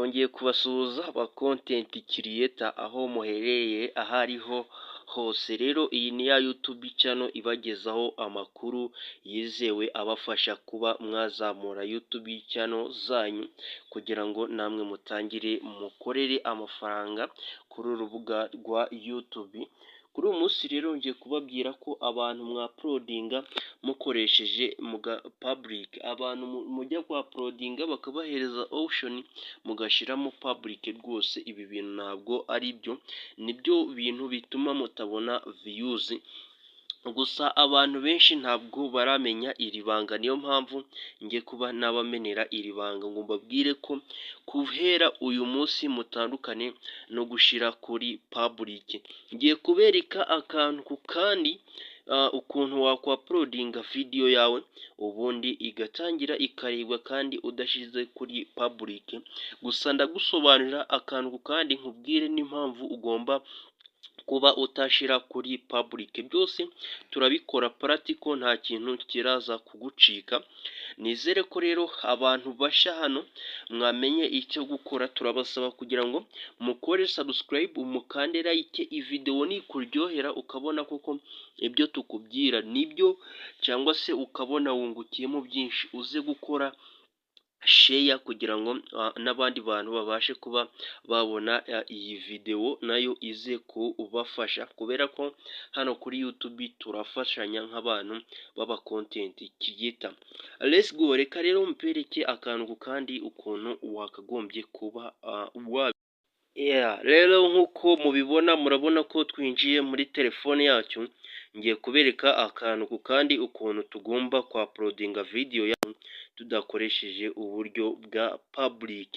nongeye kubasuhuza aba content creator aho muherereye aho ariho hose. Rero iyi ni ya YouTube channel ibagezaho amakuru yizewe abafasha kuba mwazamura YouTube channel zanyu kugira ngo namwe mutangire mukorere amafaranga kuri urubuga rwa YouTube. Kuri uyu munsi rero ngiye kubabwira ko abantu uploadinga mukoresheje public, abantu mujya kwa uploadinga bakabahereza option mugashiramo public. Rwose ibi bintu ntabwo ari byo, nibyo bintu bituma mutabona views. Gusa abantu benshi ntabwo baramenya iri banga, niyo mpamvu ngiye kuba nabamenera iri banga ngo mbabwire ko kuhera uyu munsi mutandukane no gushira kuri public. Ngiye kubereka akantu ku kandi ukuntu wakwa uploadinga video yawe ubundi igatangira ikarebwa kandi udashize kuri public. Gusa ndagusobanurira akantu ku kandi nkubwire n'impamvu ugomba kuba utashira kuri public. Byose turabikora practical, nta kintu kiraza kugucika. Nizere ko rero abantu basha hano mwamenye icyo gukora. Turabasaba kugira ngo mukore subscribe, umukande like, video ni kuryohera ukabona koko ibyo tukubwira nibyo, cyangwa se ukabona wungukiyemo byinshi, uze gukora share kugira ngo n'abandi bantu babashe kuba babona iyi video nayo ize kubafasha, kubera ko hano kuri YouTube turafashanya nk'abantu baba content creator. Let's go. Reka rero mpereke akantu kandi ukuntu wakagombye kuba rero nk'uko mubibona, murabona ko twinjiye muri telefone yacu. Ngiye kubereka akantu kandi ukuntu tugomba kwa uploadinga video yacu tudakoresheje uburyo bwa public.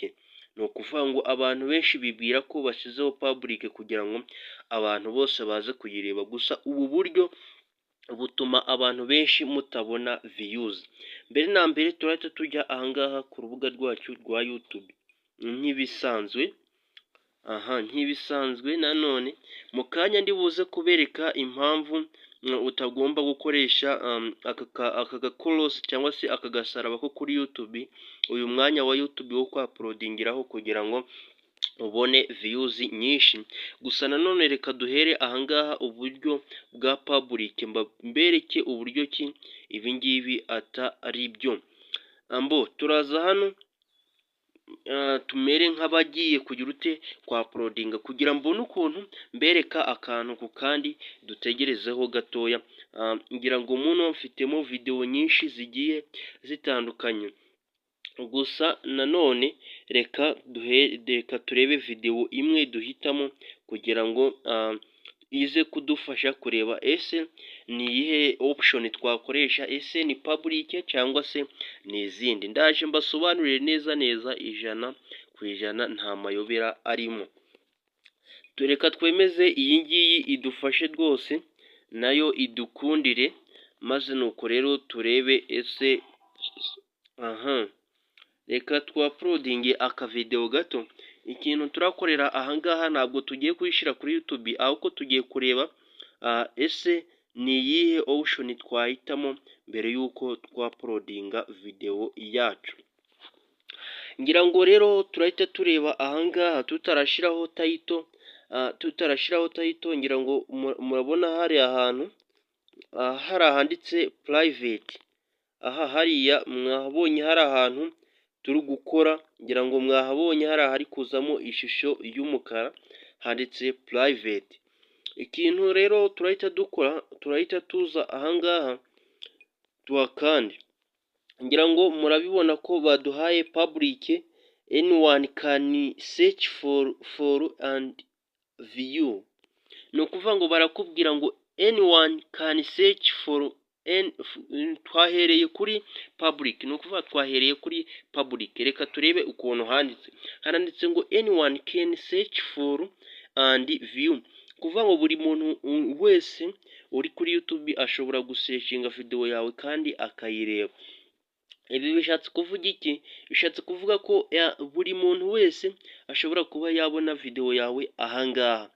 No kuvuga ngo abantu benshi bibwira ko bashyizeho public kugira ngo abantu bose baze kuyireba, gusa ubu buryo butuma abantu benshi mutabona views. Mbere na mbere turahita tujya ahangaha ku rubuga rwacu rwa YouTube nk'ibisanzwe. Nanone mu kanya ndi buze kubereka impamvu utagomba gukoresha aka gakoros cyangwa se aka gasaraba ko kuri YouTube, uyu mwanya wa YouTube wo kwa uploadingiraho kugira ngo ubone views nyinshi. Gusa nanone reka duhere ahangaha uburyo bwa public, mbereke uburyo ki ibi ngibi atari byo. Turaza hano tumere nk'abagiye kugira ute kwa uploadinga kugira mbone ukuntu mbereka akantu ku kandi. Dutegerezeho gatoya, ngira ngo umuntu mfitemo video nyinshi zigiye zitandukanye. Gusa nanone reka turebe video imwe duhitamo kugira ngo ize kudufasha kureba ese ni iyihe option twakoresha, ese ni public cyangwa se ni izindi. Ndaje mbasobanurire neza 100% nta mayobera arimo. Tureka twemeze iyi ngiyi idufashe rwose nayo idukundire, maze nuko rero turebe ese reka uploadinge aka video gato. Ikintu turakorera ahangaha ntabwo tugiye kuyishira kuri YouTube, ahubwo tugiye kureba ese ni iyihe option twahitamo mbere yuko uploadinga video yacu. Ngira ngo rero turahita tureba ahangaha tutarashiraho title. Ngira ngo murabona hari ahantu hari ahanditse private. Hariya mwahabonye hari ahantu turi gukora, ngira ngo mwahabonye hari ahari kuzamo ishusho y'umukara handitse private. Ikintu rero turahita dukora, turahita tuza ahangaha tuhakande. Ngira ngo murabibona ko baduhaye public, anyone can search for and view. No kuvuga ngo barakubwira ngo anyone can search for, twahereye kuri public. No kuvuga twahereye kuri public. Reka turebe ukuntu handitse ngo anyone can search for and view. Kuvuga ngo buri muntu wese uri kuri YouTube ashobora gusearchinga video yawe kandi akayireba. Ibi bishatse kuvuga iki? Bishatse kuvuga ko buri muntu wese ashobora kuba yabona video yawe ahangaha.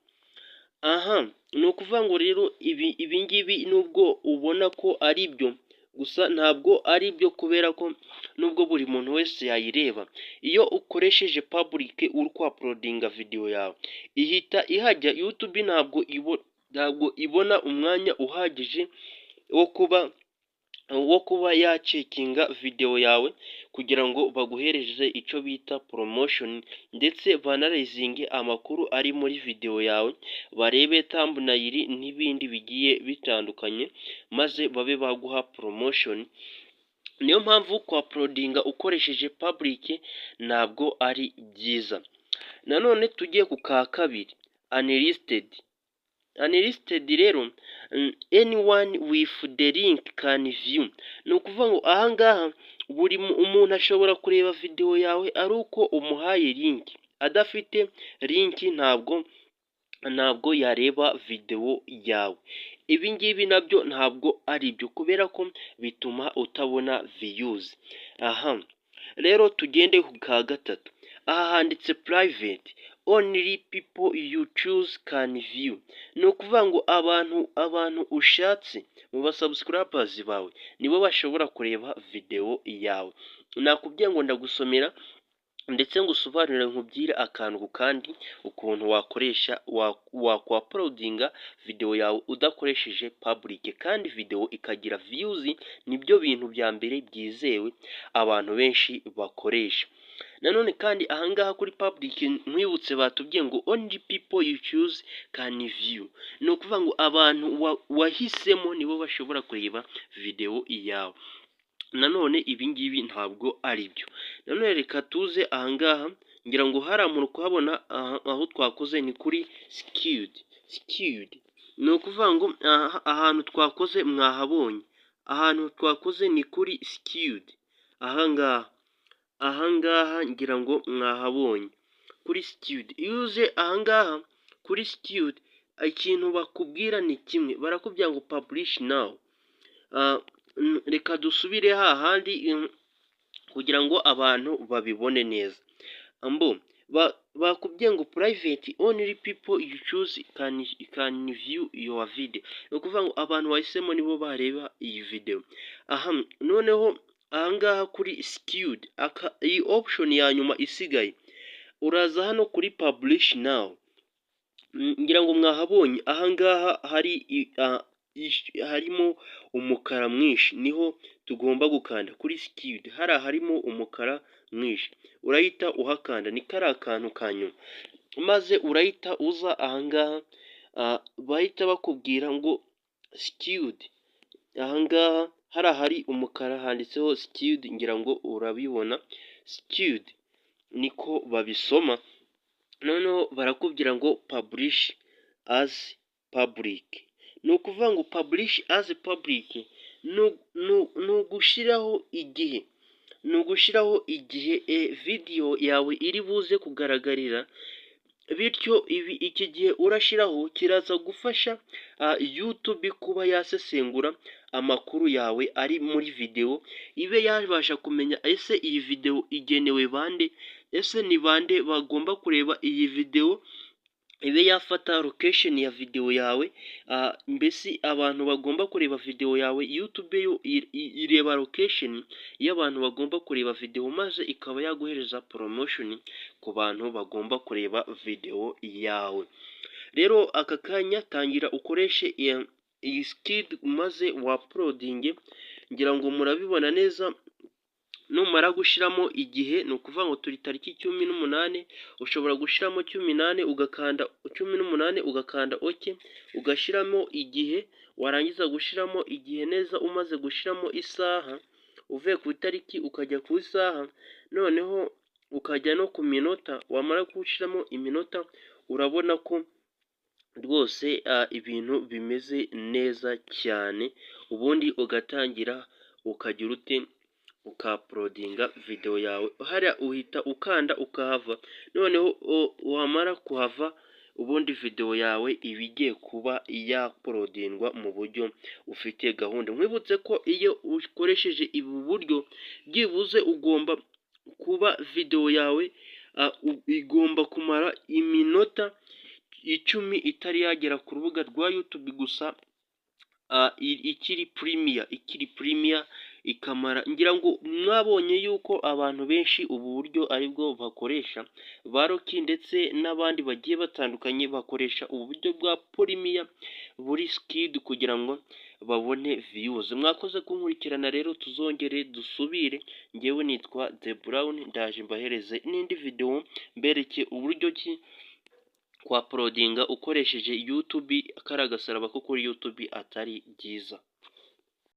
Ni ukuvuga ngo rero ibi ngibi nubwo ubona ko ari byo, gusa ntabwo ari byo kubera ko nubwo buri muntu wese yayireba, iyo ukoresheje public uri uploadinga video yawe ihita ihajya. YouTube ntabwo ibona umwanya uhagije wo kuba yacekinga video yawe kugira ngo baguhereze icyo bita promotion, ndetse banarayizinge amakuru ari muri video yawe, barebe thumbnail n'ibindi bigiye bitandukanye, maze babe baguha promotion. Niyo mpamvu uploadinga ukoresheje public ntabwo ari byiza. Nanone tugiye ku ka kabiri, unlisted rero, anyone with the link can view. Ni ukuvuga ngo ahangaha buri umuntu ashobora kureba video yawe ari uko umuhaye link, adafite link ntabwo yareba video yawe. Ibi ngibi nabyo ntabwo ari byo kubera ko bituma utabona views. Rero tugende ku ka gatatu, aha handitse private, only people you choose can view. Ni ukuvuga ngo abantu ushatse mu basubscribers bawe nibo bashobora kureba video yawe. Nakubwiye ngo ndagusomera ndetse ngusobanurire nkubwire akantu ku kandi ukuntu wakoresha uploadinga video yawe udakoresheje public kandi video ikagira views. Nibyo bintu bya mbere byizewe abantu benshi bakoresha. Nanone kandi ahangaha kuri public nkwibutse batubwiye ngo only people you choose can view. Ni ukuvuga ngo abantu wahisemo nibo bashobora kureba video yawe. Nanone ibi ngibi ntabwo ari byo. Nanone reka tuze ahangaha, ngira ngo haramura kuhabona aho twakoze ni kuri skewed. Ni ukuvuga ngo ahantu twakoze mwahabonye, ahantu twakoze ni kuri skewed. Ahangaha ngira ngo mwahabonye kuri skewed. Use ahangaha kuri skewed, ikintu bakubwira ni kimwe, barakubwira ngo publish now. Reka dusubire hahandi kugira ngo abantu babibone neza. Bakubwiye ngo private, only people you choose can view your video. Ni ukuvuga ngo abantu wahisemo nibo bareba iyi video. Noneho ahangaha kuri skewed, iyi option ya nyuma isigaye, uraza hano kuri publish now. Ngira ngo mwahabonye ahangaha harimo umukara mwinshi, niho tugomba gukanda kuri skewed. Harimo umukara mwinshi, urahita uhakanda, ni kari akantu kanyuma, maze urahita uza ahangaha, bahita bakubwira ngo skewed. Ahangaha hari umukara handitseho skewed, ngira ngo urabibona. Skewed niko babisoma. Noneho barakubwira ngo publish as public. Ni ukuvuga ngo publish as public ni ugushiraho igihe video yawe iri buze kugaragarira, bityo iki gihe urashiraho kiraza gufasha YouTube kuba yasesengura amakuru yawe ari muri video, ibe yabasha kumenya ese iyi video igenewe bande, ese ni bande bagomba kureba iyi video, ibe yafata location ya video yawe. Mbese abantu bagomba kureba video yawe, YouTube yo ireba location y'abantu bagomba kureba video, maze ikaba yaguhereza promotion ku bantu bagomba kureba video yawe. Rero aka kanya tangira ukoreshe iyi skewed maze uploadinge. Ngira ngo murabibona neza. Numara gushiramo igihe, ni ukuvuga ngo turi tariki 18, ushobora gushiramo 18 ugakanda 18 ugakanda OK, ugashiramo igihe. Warangiza gushiramo igihe neza, umaze gushiramo isaha, uvuye ku itariki ukajya ku isaha, noneho ukajya no ku minota. Wamara gushiramo iminota, urabona ko rwose ibintu bimeze neza cyane. Ubundi ugatangira ukagira ute, uploadinga video yawe. Hariya uhita ukanda ukahava, noneho wamara kuhava, ubundi video yawe ibigiye kuba uploadingwa mu buryo ufite gahunda. Nkwibutse ko iyo ukoresheje ibu buryo, byibuze ugomba kuba video yawe igomba kumara iminota 10 itari yagera ku rubuga rwa YouTube gusa ikiri premier ikamara, ngira ngo mwabonye yuko abantu benshi ubu buryo aribwo bakoresha, ba Rocky ndetse n'abandi bagiye batandukanye bakoresha ubu buryo bwa premier buri skid kugira ngo babone views. Mwakoze kunkurikirana rero, tuzongere dusubire, ngewe nitwa The Brown, ndaje mbahereze n'indi video mbereke uburyo ki kwa uploadinga ukoresheje YouTube, kari agasaraba ko kuri YouTube atari byiza.